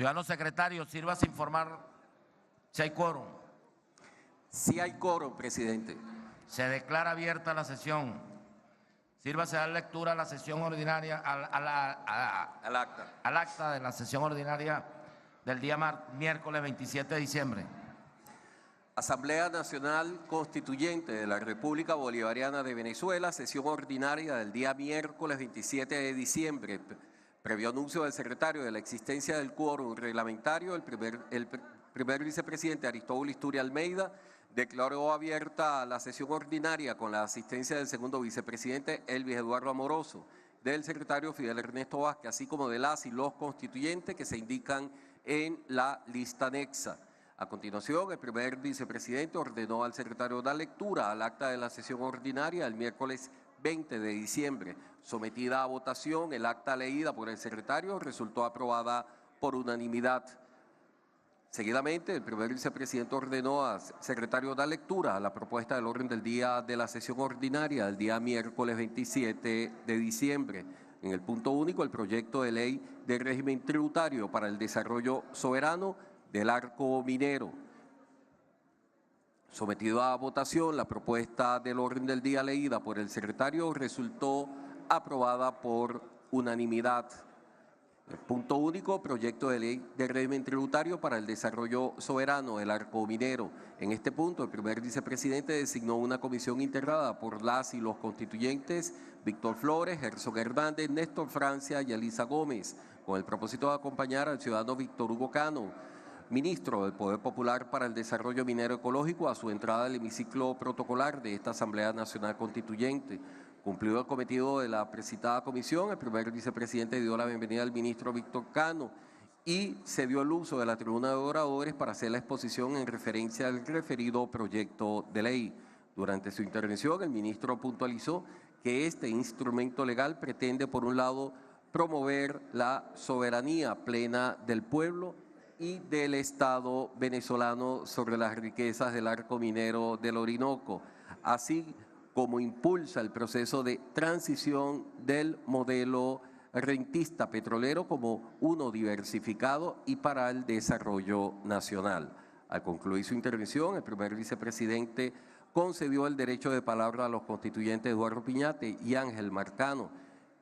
Ciudadano secretario, sírvase informar si hay quórum. Sí hay quórum, presidente. Se declara abierta la sesión. Sírvase dar lectura a la sesión ordinaria, Al acta. al acta de la sesión ordinaria del día miércoles 27 de diciembre. Asamblea Nacional Constituyente de la República Bolivariana de Venezuela, sesión ordinaria del día miércoles 27 de diciembre. Previo anuncio del secretario de la existencia del quórum reglamentario, el primer vicepresidente Aristóbulo Isturi Almeida declaró abierta la sesión ordinaria con la asistencia del segundo vicepresidente Elvis Eduardo Amoroso, del secretario Fidel Ernesto Vázquez, así como de las y los constituyentes que se indican en la lista anexa. A continuación, el primer vicepresidente ordenó al secretario dar lectura al acta de la sesión ordinaria del miércoles 20 de diciembre. Sometida a votación, el acta leída por el secretario resultó aprobada por unanimidad. Seguidamente, el primer vicepresidente ordenó al secretario dar lectura a la propuesta del orden del día de la sesión ordinaria del día miércoles 27 de diciembre. En el punto único, el proyecto de ley de régimen tributario para el desarrollo soberano del arco minero. Sometido a votación, la propuesta del orden del día leída por el secretario resultó aprobada por unanimidad. El punto único, proyecto de ley de régimen tributario para el desarrollo soberano del arco minero. En este punto, el primer vicepresidente designó una comisión integrada por las y los constituyentes Víctor Flores, Gerson Hernández, Néstor Francia y Elisa Gómez, con el propósito de acompañar al ciudadano Víctor Hugo Cano, ministro del Poder Popular para el Desarrollo Minero Ecológico, a su entrada al hemiciclo protocolar de esta Asamblea Nacional Constituyente. Cumplido el cometido de la precitada comisión, el primer vicepresidente dio la bienvenida al ministro Víctor Cano y se dio el uso de la tribuna de oradores para hacer la exposición en referencia al referido proyecto de ley. Durante su intervención, el ministro puntualizó que este instrumento legal pretende, por un lado, promover la soberanía plena del pueblo y del Estado venezolano sobre las riquezas del arco minero del Orinoco, así como impulsa el proceso de transición del modelo rentista petrolero como uno diversificado y para el desarrollo nacional. Al concluir su intervención, el primer vicepresidente concedió el derecho de palabra a los constituyentes Eduardo Piñate y Ángel Marcano,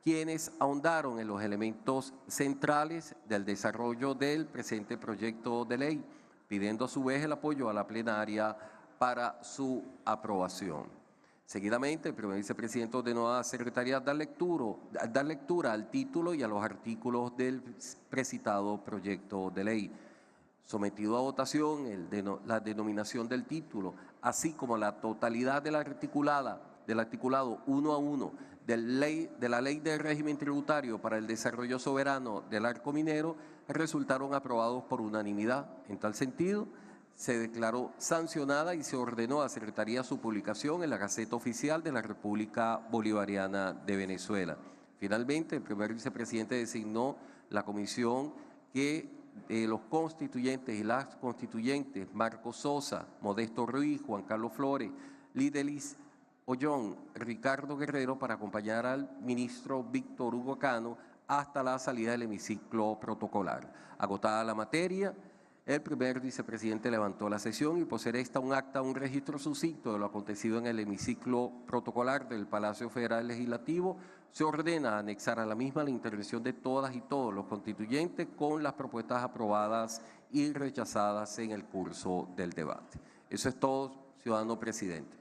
quienes ahondaron en los elementos centrales del desarrollo del presente proyecto de ley, pidiendo a su vez el apoyo a la plenaria para su aprobación. Seguidamente, el primer vicepresidente ordenó a la Secretaría dar lectura al título y a los artículos del precitado proyecto de ley. Sometido a votación la denominación del título, así como la totalidad del articulado 1 a 1 de la Ley de Régimen Tributario para el Desarrollo Soberano del Arco Minero, resultaron aprobados por unanimidad. En tal sentido, se declaró sancionada y se ordenó a la Secretaría su publicación en la Gaceta Oficial de la República Bolivariana de Venezuela. Finalmente, el primer vicepresidente designó la comisión que los constituyentes y las constituyentes Marcos Sosa, Modesto Ruiz, Juan Carlos Flores, Lidelis Ollón, Ricardo Guerrero, para acompañar al ministro Víctor Hugo Cano hasta la salida del hemiciclo protocolar. Agotada la materia, el primer vicepresidente levantó la sesión y posee esta un acta, un registro sucinto de lo acontecido en el hemiciclo protocolar del Palacio Federal Legislativo. Se ordena anexar a la misma la intervención de todas y todos los constituyentes con las propuestas aprobadas y rechazadas en el curso del debate. Eso es todo, ciudadano presidente.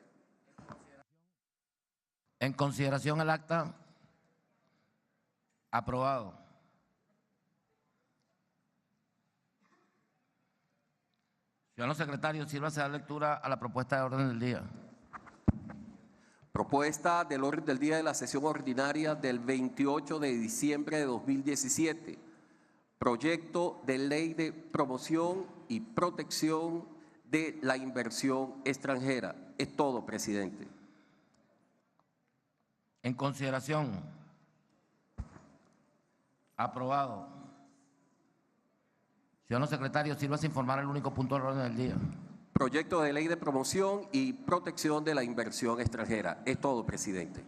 En consideración el acta, aprobado. Ciudadano secretario, sírvase a dar lectura a la propuesta de orden del día. Propuesta del orden del día de la sesión ordinaria del 28 de diciembre de 2017. Proyecto de ley de promoción y protección de la inversión extranjera. Es todo, presidente. En consideración, aprobado. Ciudadano secretario, sírvase a informar el único punto del orden del día. Proyecto de ley de promoción y protección de la inversión extranjera. Es todo, presidente.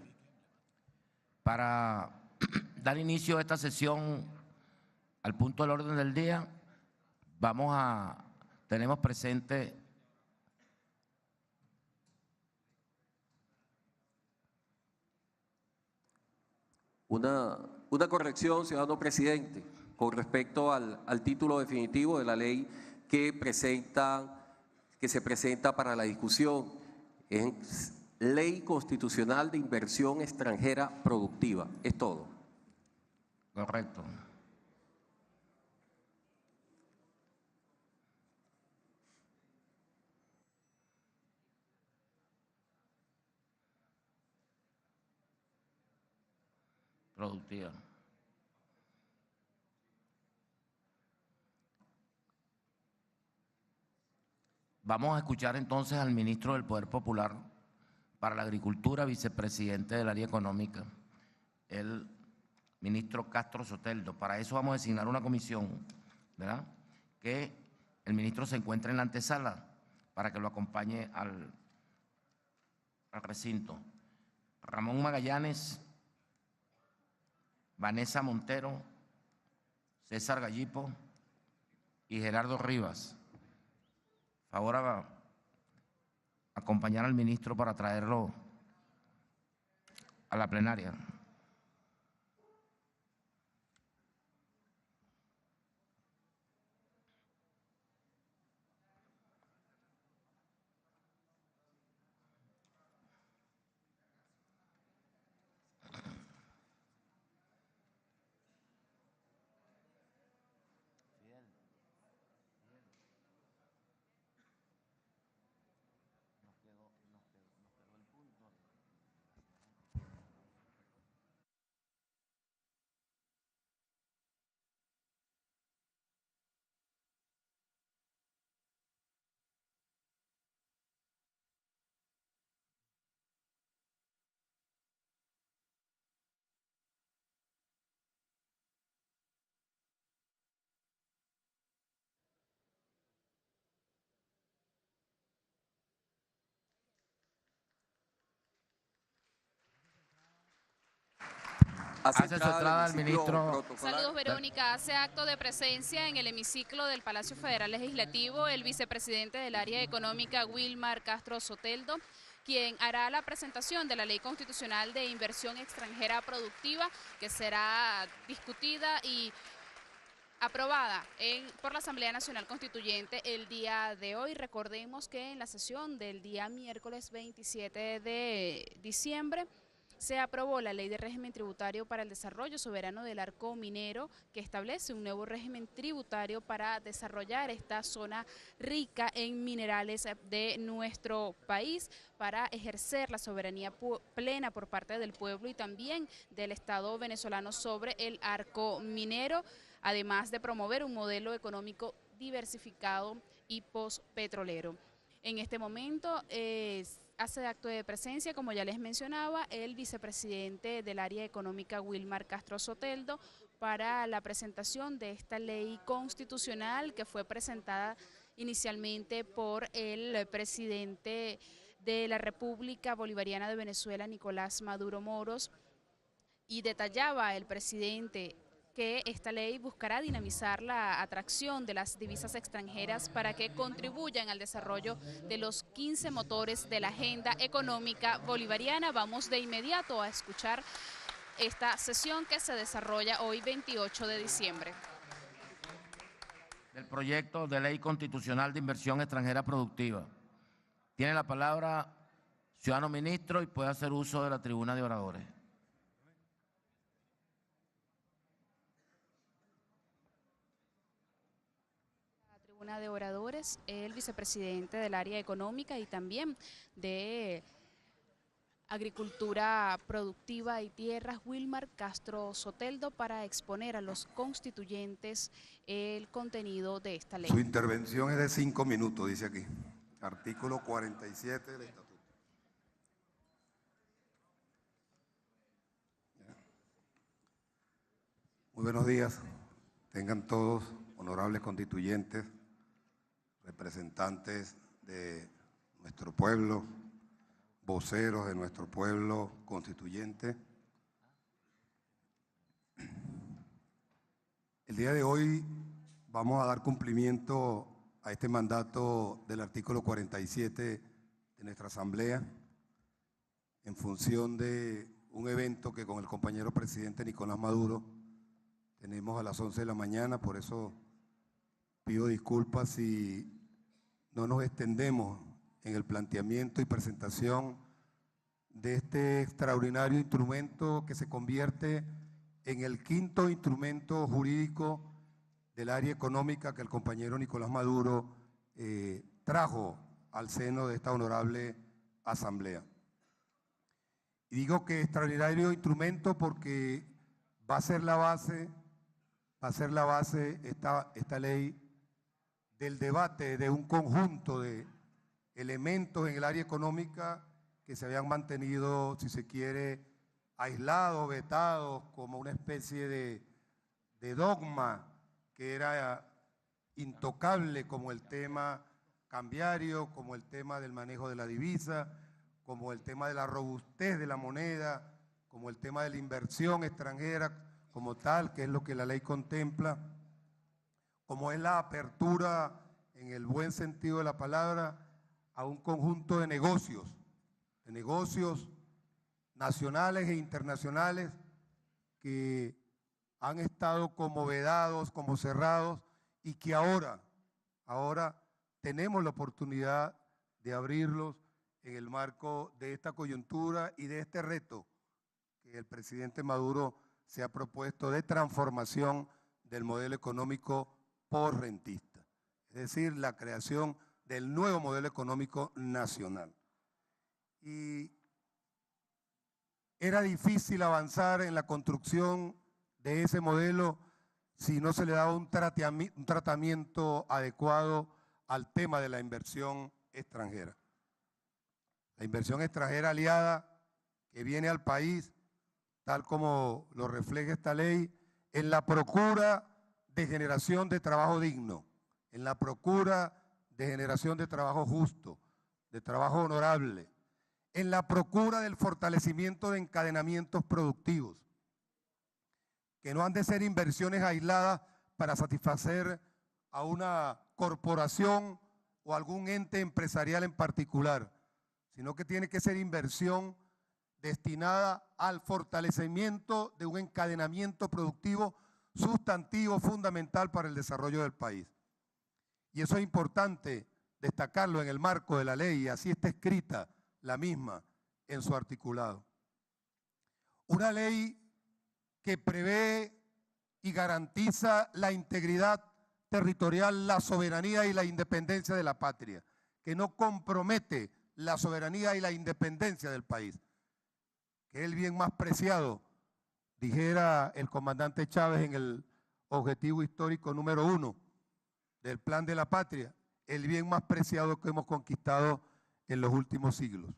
Para dar inicio a esta sesión al punto del orden del día, tenemos presente una corrección, ciudadano presidente, con respecto al título definitivo de la ley que se presenta para la discusión. Es Ley Constitucional de Inversión Extranjera Productiva. Es todo. correcto. Productiva. Vamos a escuchar entonces al ministro del Poder Popular para la Agricultura, vicepresidente del área económica, el ministro Castro Soteldo. Para eso vamos a designar una comisión, ¿verdad? Que el ministro se encuentre en la antesala para que lo acompañe al recinto. Ramón Magallanes, Vanessa Montero, César Gallipo y Gerardo Rivas. Favor a acompañar al ministro para traerlo a la plenaria. Hace su entrada el ministro. Saludos, Verónica. Hace acto de presencia en el hemiciclo del Palacio Federal Legislativo el vicepresidente del área económica, Wilmar Castro Soteldo, quien hará la presentación de la Ley Constitucional de Inversión Extranjera Productiva, que será discutida y aprobada por la Asamblea Nacional Constituyente el día de hoy. Recordemos que en la sesión del día miércoles 27 de diciembre se aprobó la Ley de Régimen Tributario para el Desarrollo Soberano del Arco Minero, que establece un nuevo régimen tributario para desarrollar esta zona rica en minerales de nuestro país, para ejercer la soberanía plena por parte del pueblo y también del Estado venezolano sobre el arco minero, además de promover un modelo económico diversificado y postpetrolero. En este momento hace acto de presencia, como ya les mencionaba, el vicepresidente del área económica, Wilmar Castro Soteldo, para la presentación de esta ley constitucional que fue presentada inicialmente por el presidente de la República Bolivariana de Venezuela, Nicolás Maduro Moros, y detallaba el presidente que esta ley buscará dinamizar la atracción de las divisas extranjeras para que contribuyan al desarrollo de los 15 motores de la agenda económica bolivariana. Vamos de inmediato a escuchar esta sesión que se desarrolla hoy 28 de diciembre. Del proyecto de Ley Constitucional de Inversión Extranjera Productiva. Tiene la palabra ciudadano ministro y puede hacer uso de la tribuna de oradores. De oradores, el vicepresidente del área económica y también de Agricultura Productiva y Tierras, Wilmar Castro Soteldo, para exponer a los constituyentes el contenido de esta ley. Su intervención es de 5 minutos, dice aquí, artículo 47 del Estatuto. Muy buenos días, tengan todos, honorables constituyentes, representantes de nuestro pueblo, voceros de nuestro pueblo constituyente. El día de hoy vamos a dar cumplimiento a este mandato del artículo 47 de nuestra Asamblea en función de un evento que con el compañero presidente Nicolás Maduro tenemos a las 11 de la mañana, por eso pido disculpas si no nos extendemos en el planteamiento y presentación de este extraordinario instrumento que se convierte en el quinto instrumento jurídico del área económica que el compañero Nicolás Maduro trajo al seno de esta honorable Asamblea. Y digo que extraordinario instrumento porque va a ser la base esta ley del debate de un conjunto de elementos en el área económica que se habían mantenido, si se quiere, aislados, vetados, como una especie de dogma que era intocable, como el tema cambiario, como el tema del manejo de la divisa, como el tema de la robustez de la moneda, como el tema de la inversión extranjera como tal, que es lo que la ley contempla, como es la apertura, en el buen sentido de la palabra, a un conjunto de negocios nacionales e internacionales que han estado como vedados, como cerrados, y que ahora tenemos la oportunidad de abrirlos en el marco de esta coyuntura y de este reto que el presidente Maduro se ha propuesto de transformación del modelo económico por rentista, es decir, la creación del nuevo modelo económico nacional. Y era difícil avanzar en la construcción de ese modelo si no se le daba un tratamiento adecuado al tema de la inversión extranjera. La inversión extranjera aliada que viene al país, tal como lo refleja esta ley, en la procura de generación de trabajo digno, en la procura de generación de trabajo justo, de trabajo honorable, en la procura del fortalecimiento de encadenamientos productivos, que no han de ser inversiones aisladas para satisfacer a una corporación o algún ente empresarial en particular, sino que tiene que ser inversión destinada al fortalecimiento de un encadenamiento productivo sustantivo fundamental para el desarrollo del país. Y eso es importante destacarlo en el marco de la ley, y así está escrita la misma en su articulado. Una ley que prevé y garantiza la integridad territorial, la soberanía y la independencia de la patria, que no compromete la soberanía y la independencia del país, que es el bien más preciado, dijera el comandante Chávez en el objetivo histórico número 1 del Plan de la Patria, el bien más preciado que hemos conquistado en los últimos siglos.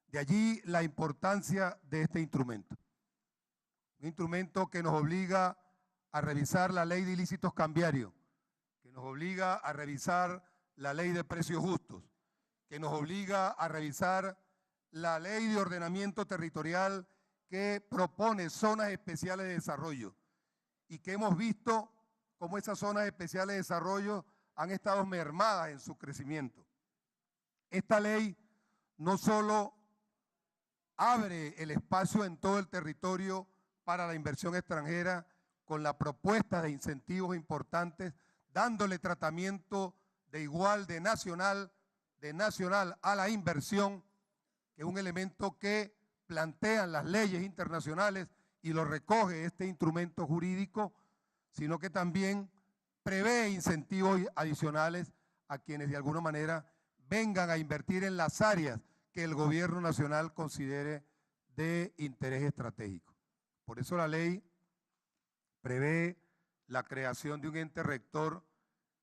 De allí la importancia de este instrumento. Un instrumento que nos obliga a revisar la ley de ilícitos cambiarios, que nos obliga a revisar la ley de precios justos, que nos obliga a revisar la ley de ordenamiento territorial que propone zonas especiales de desarrollo y que hemos visto cómo esas zonas especiales de desarrollo han estado mermadas en su crecimiento. Esta ley no solo abre el espacio en todo el territorio para la inversión extranjera con la propuesta de incentivos importantes, dándole tratamiento de igual de nacional a la inversión, que es un elemento que plantean las leyes internacionales y lo recoge este instrumento jurídico, sino que también prevé incentivos adicionales a quienes de alguna manera vengan a invertir en las áreas que el gobierno nacional considere de interés estratégico. Por eso la ley prevé la creación de un ente rector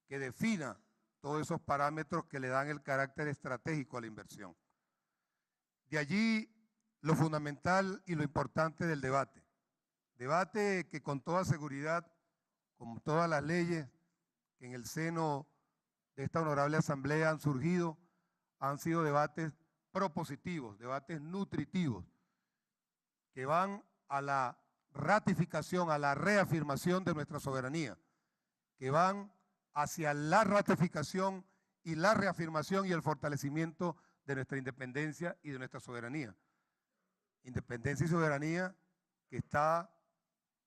que defina todos esos parámetros que le dan el carácter estratégico a la inversión. De allí lo fundamental y lo importante del debate. Debate que con toda seguridad, como todas las leyes que en el seno de esta honorable asamblea han surgido, han sido debates propositivos, debates nutritivos, que van a la ratificación, a la reafirmación de nuestra soberanía que van hacia la ratificación y la reafirmación y el fortalecimiento de nuestra independencia y de nuestra soberanía. Independencia y soberanía que está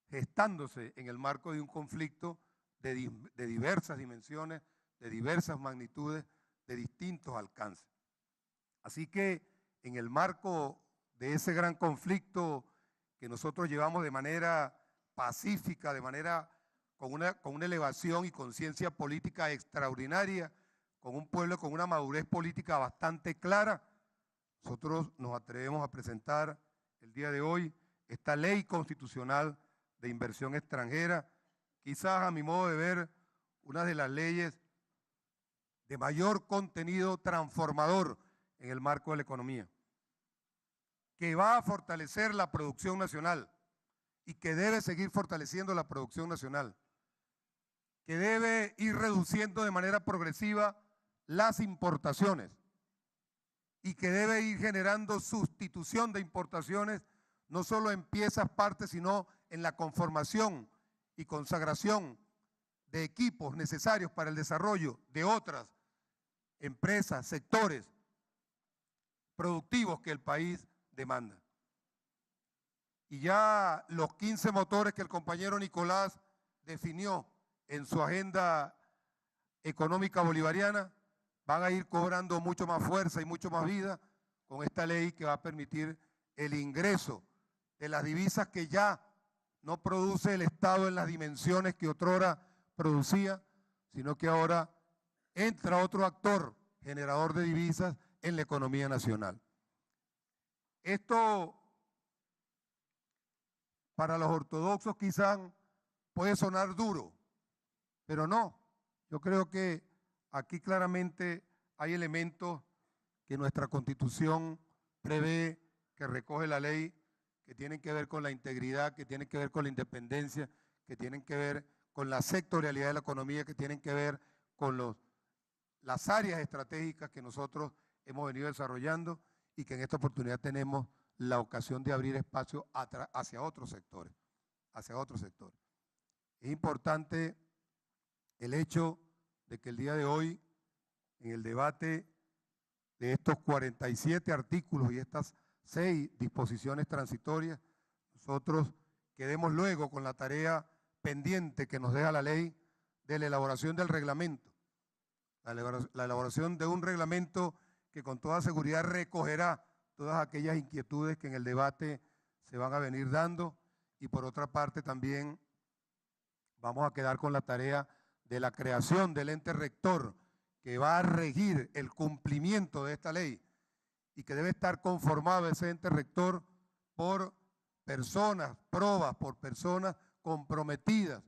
gestándose en el marco de un conflicto de diversas dimensiones, de diversas magnitudes, de distintos alcances. Así que en el marco de ese gran conflicto que nosotros llevamos de manera pacífica, de manera con una elevación y conciencia política extraordinaria, con un pueblo con una madurez política bastante clara, nosotros nos atrevemos a presentar el día de hoy esta ley constitucional de inversión extranjera, quizás a mi modo de ver, una de las leyes de mayor contenido transformador en el marco de la economía, que va a fortalecer la producción nacional y que debe seguir fortaleciendo la producción nacional, que debe ir reduciendo de manera progresiva las importaciones y que debe ir generando sustitución de importaciones, no solo en piezas, partes, sino en la conformación y consagración de equipos necesarios para el desarrollo de otras empresas, sectores productivos que el país demanda. Y ya los 15 motores que el compañero Nicolás definió en su agenda económica bolivariana van a ir cobrando mucho más fuerza y mucho más vida con esta ley que va a permitir el ingreso de las divisas que ya no produce el Estado en las dimensiones que otrora producía, sino que ahora entra otro actor generador de divisas en la economía nacional. Esto para los ortodoxos quizás puede sonar duro, pero no. Yo creo que aquí claramente hay elementos que nuestra Constitución prevé, que recoge la ley, que tienen que ver con la integridad, que tienen que ver con la independencia, que tienen que ver con la sectorialidad de la economía, que tienen que ver con las áreas estratégicas que nosotros hemos venido desarrollando y que en esta oportunidad tenemos la ocasión de abrir espacio hacia otros sectores, Es importante el hecho de que el día de hoy, en el debate de estos 47 artículos y estas 6 disposiciones transitorias, nosotros quedemos luego con la tarea pendiente que nos deja la ley de la elaboración del reglamento, la elaboración de un reglamento que con toda seguridad recogerá todas aquellas inquietudes que en el debate se van a venir dando, y por otra parte también vamos a quedar con la tarea de la creación del ente rector que va a regir el cumplimiento de esta ley y que debe estar conformado ese ente rector por personas probas, por personas comprometidas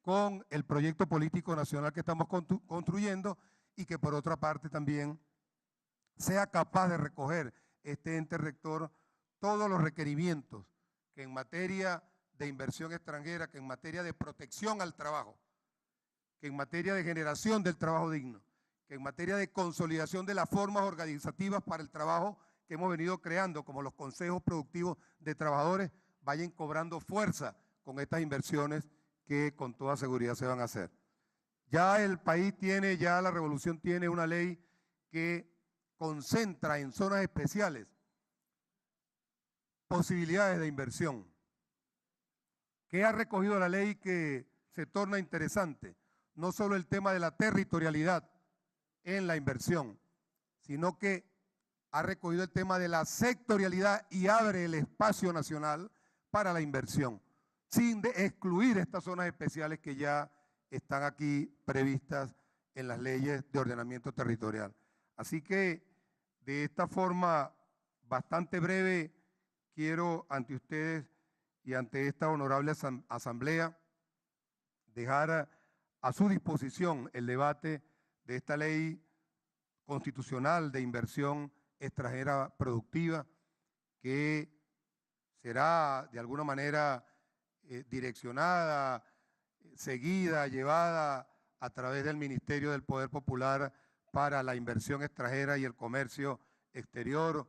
con el proyecto político nacional que estamos construyendo, y que por otra parte también sea capaz de recoger este ente rector todos los requerimientos que en materia de inversión extranjera, que en materia de protección al trabajo, que en materia de generación del trabajo digno, que en materia de consolidación de las formas organizativas para el trabajo que hemos venido creando, como los consejos productivos de trabajadores, vayan cobrando fuerza con estas inversiones que con toda seguridad se van a hacer. Ya el país tiene, ya la revolución tiene una ley que concentra en zonas especiales posibilidades de inversión. ¿Qué ha recogido la ley que se torna interesante? No solo el tema de la territorialidad en la inversión, sino que ha recogido el tema de la sectorialidad y abre el espacio nacional para la inversión, sin excluir estas zonas especiales que ya están aquí previstas en las leyes de ordenamiento territorial. Así que de esta forma bastante breve quiero ante ustedes y ante esta honorable asamblea dejar a su disposición el debate de esta ley constitucional de inversión extranjera productiva, que será de alguna manera direccionada, seguida, llevada a través del Ministerio del Poder Popular para la Inversión Extranjera y el Comercio Exterior,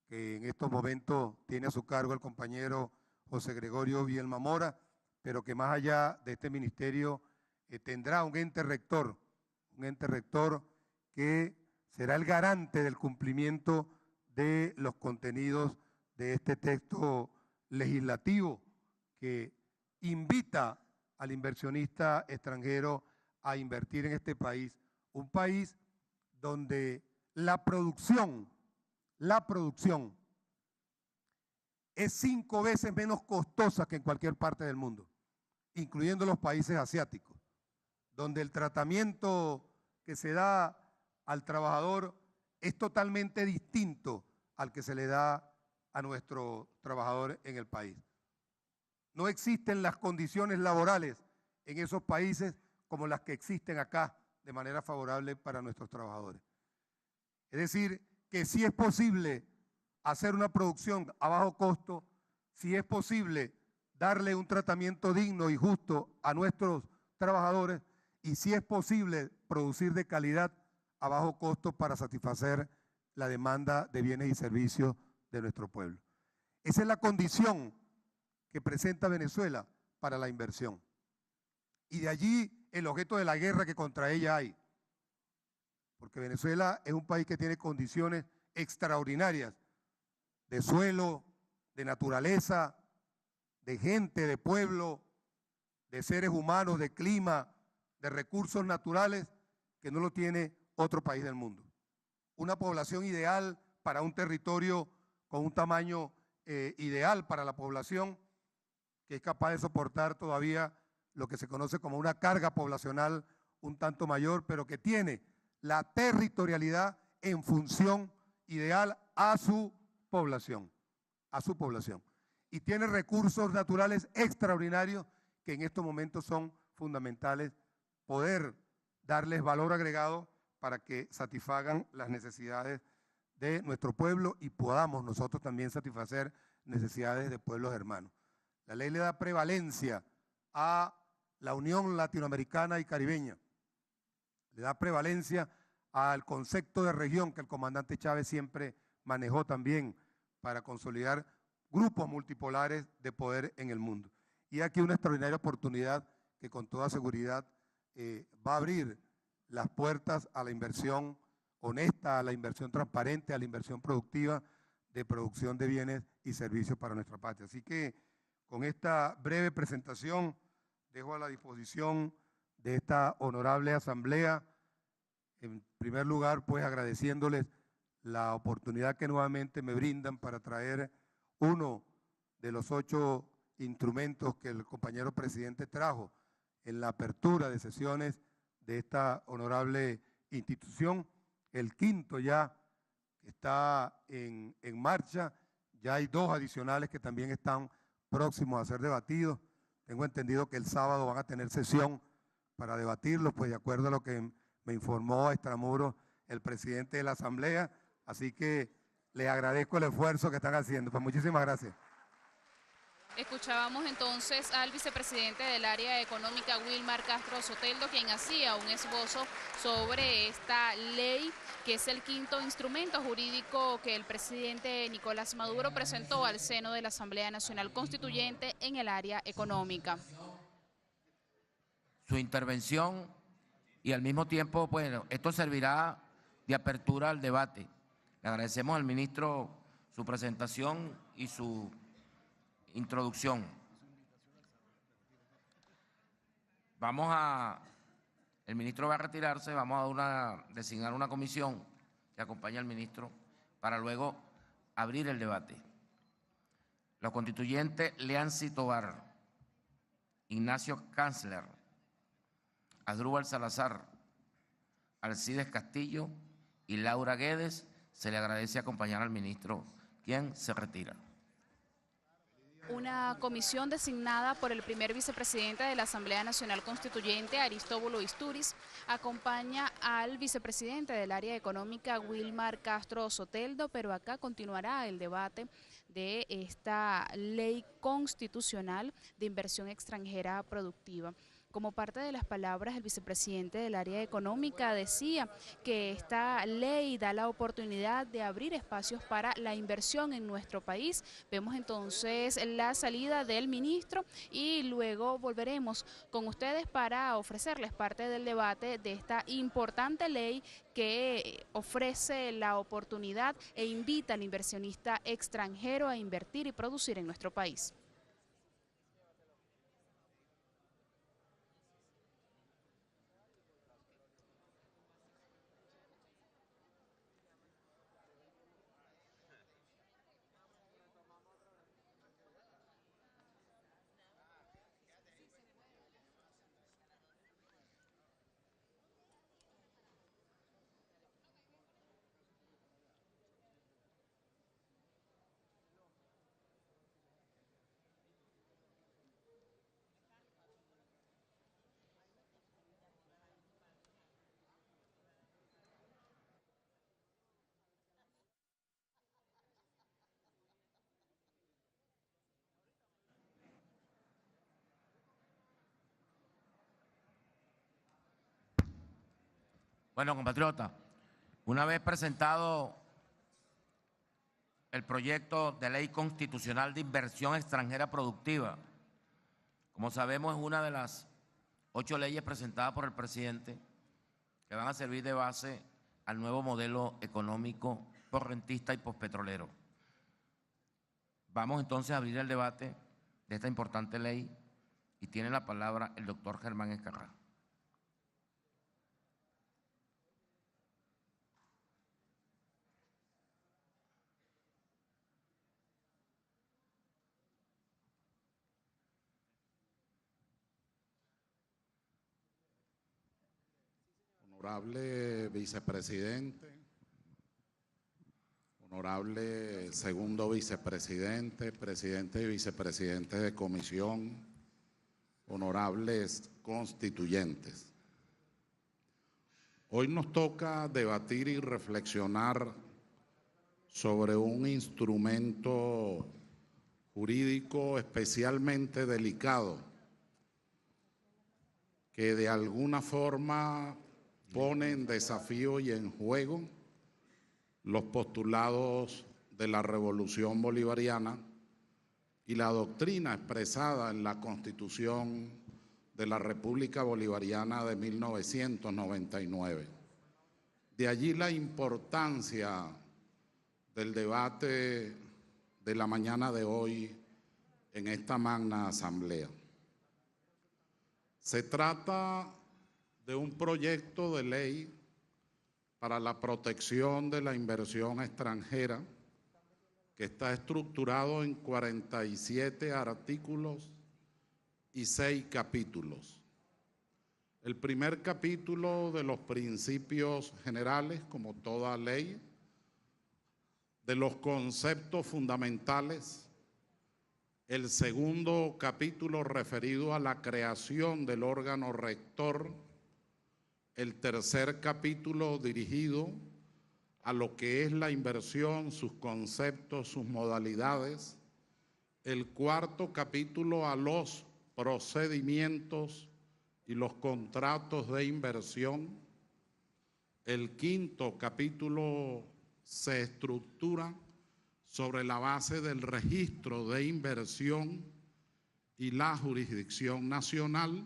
que en estos momentos tiene a su cargo el compañero José Gregorio Vielma Mora, pero que más allá de este ministerio tendrá un ente rector que será el garante del cumplimiento de los contenidos de este texto legislativo que invita al inversionista extranjero a invertir en este país, un país donde la producción es 5 veces menos costosa que en cualquier parte del mundo, incluyendo los países asiáticos, donde el tratamiento que se da al trabajador es totalmente distinto al que se le da a nuestro trabajador en el país. No existen las condiciones laborales en esos países como las que existen acá de manera favorable para nuestros trabajadores. Es decir, que sí es posible hacer una producción a bajo costo, sí es posible darle un tratamiento digno y justo a nuestros trabajadores y sí es posible producir de calidad a bajo costo para satisfacer la demanda de bienes y servicios de nuestro pueblo. Esa es la condición que presenta Venezuela para la inversión. Y de allí el objeto de la guerra que contra ella hay. Porque Venezuela es un país que tiene condiciones extraordinarias de suelo, de naturaleza, de gente, de pueblo, de seres humanos, de clima, de recursos naturales que no lo tiene otro país del mundo. Una población ideal para un territorio con un tamaño ideal para la población que es capaz de soportar todavía lo que se conoce como una carga poblacional un tanto mayor, pero que tiene la territorialidad en función ideal a su población, y tiene recursos naturales extraordinarios que en estos momentos son fundamentales poder darles valor agregado para que satisfagan las necesidades de nuestro pueblo y podamos nosotros también satisfacer necesidades de pueblos hermanos. La ley le da prevalencia a la Unión Latinoamericana y Caribeña, le da prevalencia al concepto de región que el comandante Chávez siempre manejó también para consolidar grupos multipolares de poder en el mundo. Y aquí una extraordinaria oportunidad que con toda seguridad va a abrir las puertas a la inversión honesta, a la inversión transparente, a la inversión productiva de producción de bienes y servicios para nuestra patria. Así que con esta breve presentación dejo a la disposición de esta honorable asamblea, en primer lugar, pues agradeciéndoles la oportunidad que nuevamente me brindan para traer uno de los 8 instrumentos que el compañero presidente trajo en la apertura de sesiones de esta honorable institución, el 5º ya que está en marcha, ya hay 2 adicionales que también están próximos a ser debatidos. Tengo entendido que el sábado van a tener sesión para debatirlos, pues de acuerdo a lo que me informó a extramuros el presidente de la Asamblea, así que les agradezco el esfuerzo que están haciendo. Pues muchísimas gracias. Escuchábamos entonces al vicepresidente del área económica, Wilmar Castro Soteldo, quien hacía un esbozo sobre esta ley, que es el 5º instrumento jurídico que el presidente Nicolás Maduro presentó al seno de la Asamblea Nacional Constituyente en el área económica. Su intervención y al mismo tiempo, bueno, esto servirá de apertura al debate. Le agradecemos al ministro su presentación y su introducción. El ministro va a retirarse, vamos a designar una comisión que acompañe al ministro para luego abrir el debate. Los constituyentes Leancy Tovar, Ignacio Kanzler, Asdrúbal Salazar, Alcides Castillo y Laura Guedes, se le agradece acompañar al ministro, quien se retira. Una comisión designada por el primer vicepresidente de la Asamblea Nacional Constituyente, Aristóbulo Istúriz, acompaña al vicepresidente del área económica, Wilmar Castro Soteldo, pero acá continuará el debate de esta ley constitucional de inversión extranjera productiva. Como parte de las palabras, el vicepresidente del área económica decía que esta ley da la oportunidad de abrir espacios para la inversión en nuestro país. Vemos entonces la salida del ministro y luego volveremos con ustedes para ofrecerles parte del debate de esta importante ley que ofrece la oportunidad e invita al inversionista extranjero a invertir y producir en nuestro país. Bueno, compatriota, una vez presentado el proyecto de ley constitucional de inversión extranjera productiva, como sabemos es una de las 8 leyes presentadas por el presidente que van a servir de base al nuevo modelo económico postrentista y postpetrolero. Vamos entonces a abrir el debate de esta importante ley y tiene la palabra el doctor Germán Escarrá. Honorable vicepresidente, honorable segundo vicepresidente, presidente y vicepresidente de comisión, honorables constituyentes. Hoy nos toca debatir y reflexionar sobre un instrumento jurídico especialmente delicado que de alguna forma pone en desafío y en juego los postulados de la Revolución Bolivariana y la doctrina expresada en la Constitución de la República Bolivariana de 1999. De allí la importancia del debate de la mañana de hoy en esta magna asamblea. Se trata de un proyecto de ley para la protección de la inversión extranjera que está estructurado en 47 artículos y 6 capítulos. El primer capítulo de los principios generales, como toda ley, de los conceptos fundamentales. El segundo capítulo referido a la creación del órgano rector. El tercer capítulo dirigido a lo que es la inversión, sus conceptos, sus modalidades. El cuarto capítulo a los procedimientos y los contratos de inversión. El quinto capítulo se estructura sobre la base del registro de inversión y la jurisdicción nacional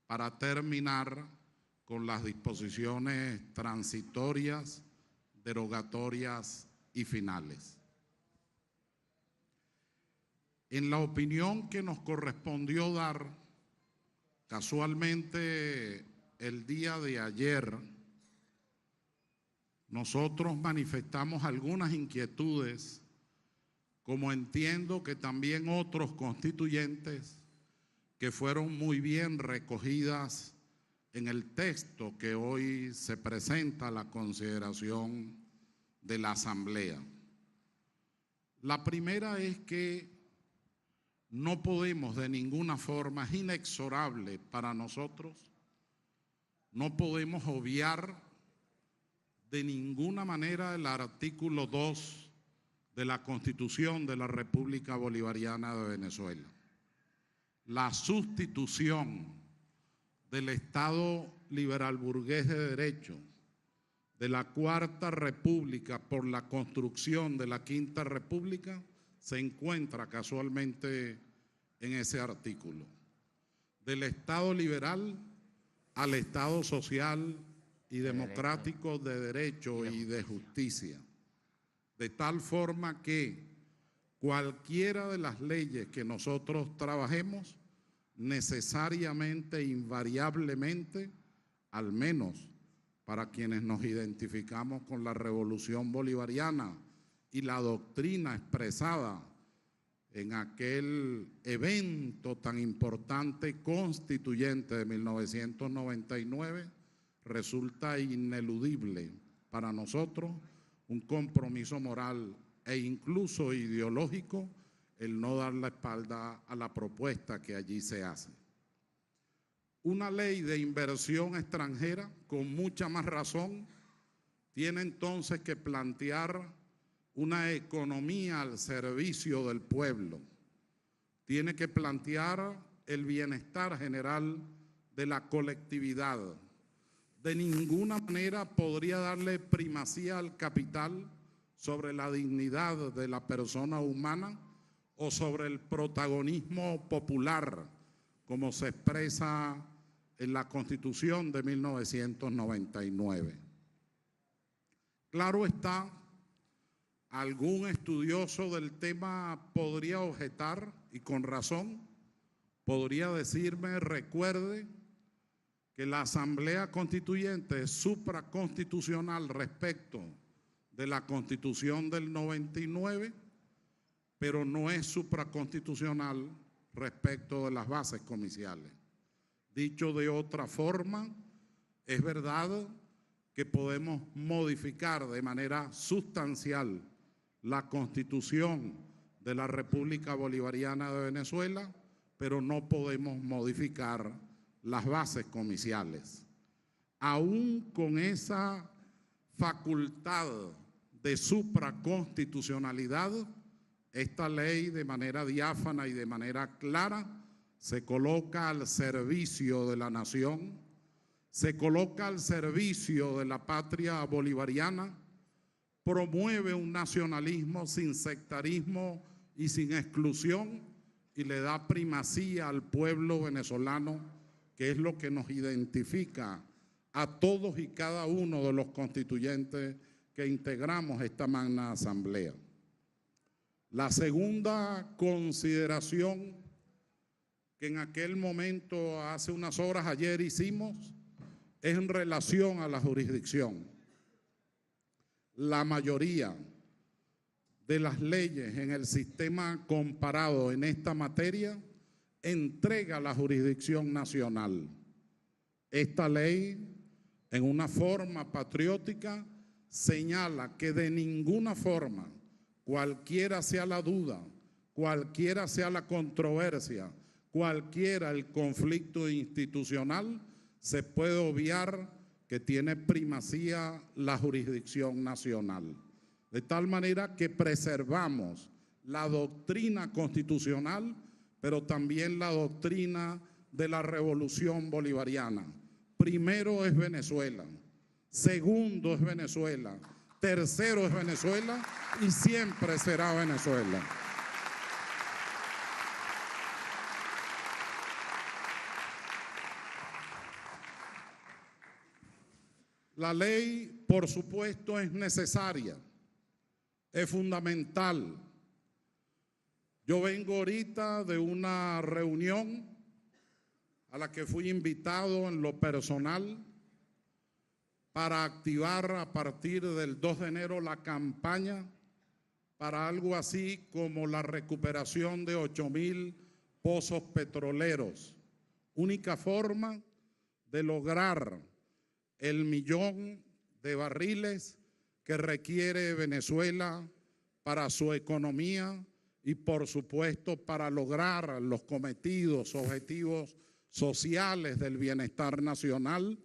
para terminar con las disposiciones transitorias, derogatorias y finales. En la opinión que nos correspondió dar, casualmente el día de ayer, nosotros manifestamos algunas inquietudes, como entiendo que también otros constituyentes, que fueron muy bien recogidas en el texto que hoy se presenta a la consideración de la Asamblea. La primera es que no podemos de ninguna forma, es inexorable para nosotros, no podemos obviar de ninguna manera el artículo 2 de la Constitución de la República Bolivariana de Venezuela. La sustitución del Estado liberal burgués de derecho, de la Cuarta República por la construcción de la Quinta República, se encuentra casualmente en ese artículo. Del Estado liberal al Estado social y democrático de derecho y de justicia. De tal forma que cualquiera de las leyes que nosotros trabajemos, necesariamente, invariablemente, al menos para quienes nos identificamos con la Revolución Bolivariana y la doctrina expresada en aquel evento tan importante constituyente de 1999, resulta ineludible para nosotros un compromiso moral e incluso ideológico el no dar la espalda a la propuesta que allí se hace. Una ley de inversión extranjera, con mucha más razón, tiene entonces que plantear una economía al servicio del pueblo. Tiene que plantear el bienestar general de la colectividad. De ninguna manera podría darle primacía al capital sobre la dignidad de la persona humana o sobre el protagonismo popular, como se expresa en la Constitución de 1999. Claro está, algún estudioso del tema podría objetar, y con razón, podría decirme, recuerde que la Asamblea Constituyente es supraconstitucional respecto de la Constitución del 99, pero no es supraconstitucional respecto de las bases comiciales. Dicho de otra forma, es verdad que podemos modificar de manera sustancial la Constitución de la República Bolivariana de Venezuela, pero no podemos modificar las bases comiciales. Aún con esa facultad de supraconstitucionalidad, esta ley de manera diáfana y de manera clara se coloca al servicio de la nación, se coloca al servicio de la patria bolivariana, promueve un nacionalismo sin sectarismo y sin exclusión y le da primacía al pueblo venezolano, que es lo que nos identifica a todos y cada uno de los constituyentes que integramos esta magna asamblea. La segunda consideración que en aquel momento, hace unas horas, ayer hicimos, es en relación a la jurisdicción. La mayoría de las leyes en el sistema comparado en esta materia entrega la jurisdicción nacional. Esta ley, en una forma patriótica, señala que de ninguna forma, cualquiera sea la duda, cualquiera sea la controversia, cualquiera el conflicto institucional, se puede obviar que tiene primacía la jurisdicción nacional. De tal manera que preservamos la doctrina constitucional, pero también la doctrina de la Revolución Bolivariana. Primero es Venezuela, segundo es Venezuela, tercero es Venezuela y siempre será Venezuela. La ley, por supuesto, es necesaria, es fundamental. Yo vengo ahorita de una reunión a la que fui invitado en lo personal para activar a partir del 2 de enero la campaña para algo así como la recuperación de 8.000 pozos petroleros. Única forma de lograr el 1.000.000 de barriles que requiere Venezuela para su economía y, por supuesto, para lograr los cometidos, objetivos sociales del bienestar nacional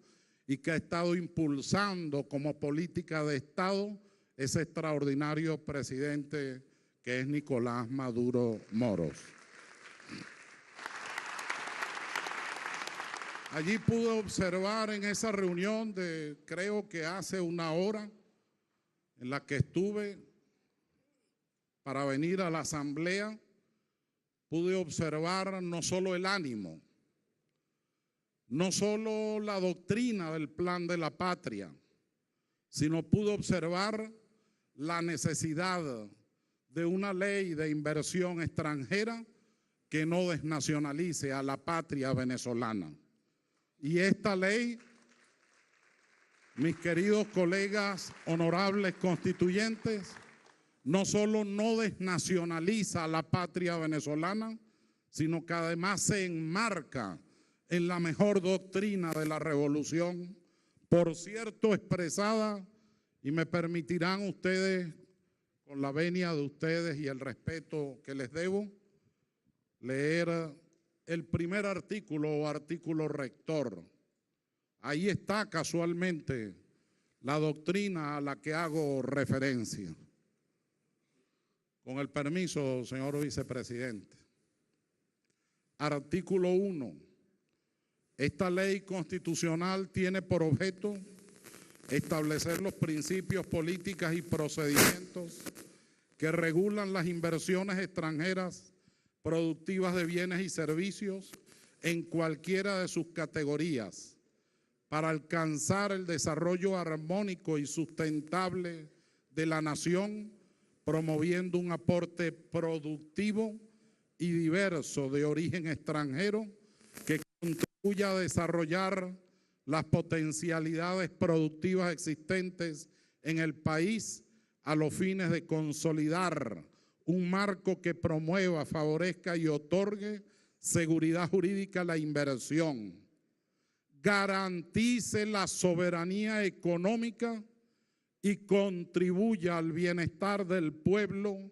y que ha estado impulsando como política de Estado ese extraordinario presidente que es Nicolás Maduro Moros. Allí pude observar en esa reunión de creo que hace una hora en la que estuve para venir a la asamblea, pude observar no solo el ánimo, no solo la doctrina del plan de la patria, sino pude observar la necesidad de una ley de inversión extranjera que no desnacionalice a la patria venezolana. Y esta ley, mis queridos colegas honorables constituyentes, no solo no desnacionaliza a la patria venezolana, sino que además se enmarca en la mejor doctrina de la revolución, por cierto expresada, y me permitirán ustedes, con la venia de ustedes y el respeto que les debo, leer el primer artículo o artículo rector. Ahí está casualmente la doctrina a la que hago referencia. Con el permiso, señor vicepresidente. Artículo 1. Esta ley constitucional tiene por objeto establecer los principios, políticas y procedimientos que regulan las inversiones extranjeras productivas de bienes y servicios en cualquiera de sus categorías para alcanzar el desarrollo armónico y sustentable de la nación, promoviendo un aporte productivo y diverso de origen extranjero que contribuya a desarrollar las potencialidades productivas existentes en el país a los fines de consolidar un marco que promueva, favorezca y otorgue seguridad jurídica a la inversión, garantice la soberanía económica y contribuya al bienestar del pueblo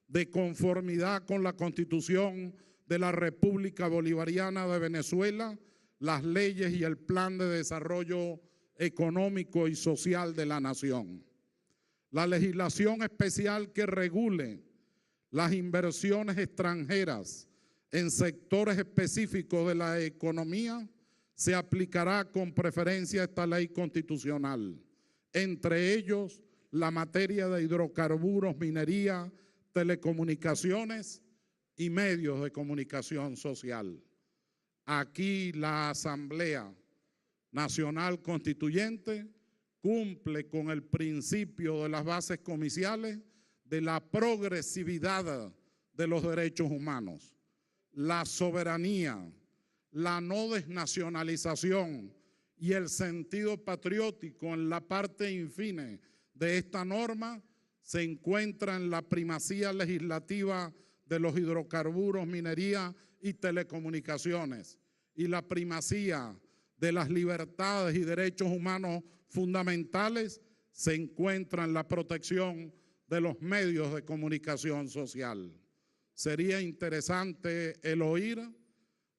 de conformidad con la Constitución de la República Bolivariana de Venezuela, las leyes y el plan de desarrollo económico y social de la nación. La legislación especial que regule las inversiones extranjeras en sectores específicos de la economía se aplicará con preferencia a esta ley constitucional, entre ellos la materia de hidrocarburos, minería, telecomunicaciones y medios de comunicación social. Aquí la Asamblea Nacional Constituyente cumple con el principio de las bases comiciales de la progresividad de los derechos humanos, la soberanía, la no desnacionalización y el sentido patriótico en la parte infine de esta norma se encuentra en la primacía legislativa de los hidrocarburos, minería y telecomunicaciones, y la primacía de las libertades y derechos humanos fundamentales se encuentra en la protección de los medios de comunicación social. Sería interesante el oír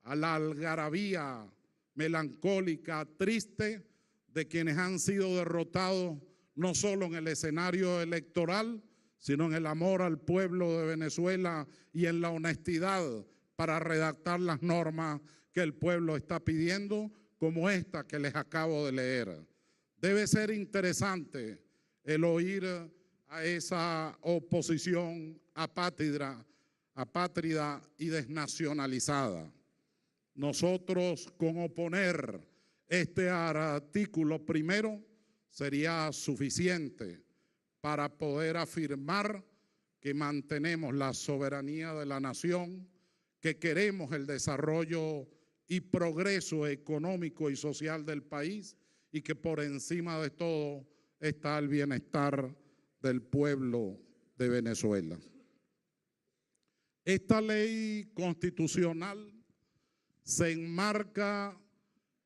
a la algarabía melancólica, triste, de quienes han sido derrotados no solo en el escenario electoral, sino en el amor al pueblo de Venezuela y en la honestidad para redactar las normas que el pueblo está pidiendo, como esta que les acabo de leer. Debe ser interesante el oír a esa oposición apátrida y desnacionalizada. Nosotros, con oponer este artículo primero, sería suficiente para poder afirmar que mantenemos la soberanía de la nación, que queremos el desarrollo y progreso económico y social del país y que por encima de todo está el bienestar del pueblo de Venezuela. Esta ley constitucional se enmarca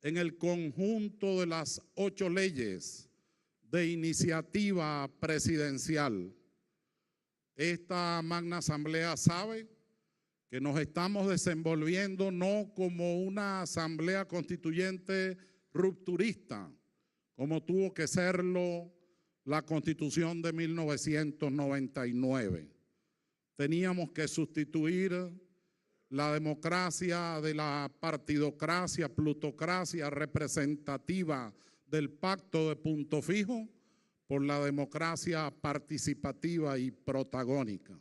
en el conjunto de las 8 leyes de iniciativa presidencial. Esta magna asamblea sabe que nos estamos desenvolviendo no como una asamblea constituyente rupturista, como tuvo que serlo la Constitución de 1999. Teníamos que sustituir la democracia de la partidocracia, plutocracia representativa del pacto de punto fijo, por la democracia participativa y protagónica.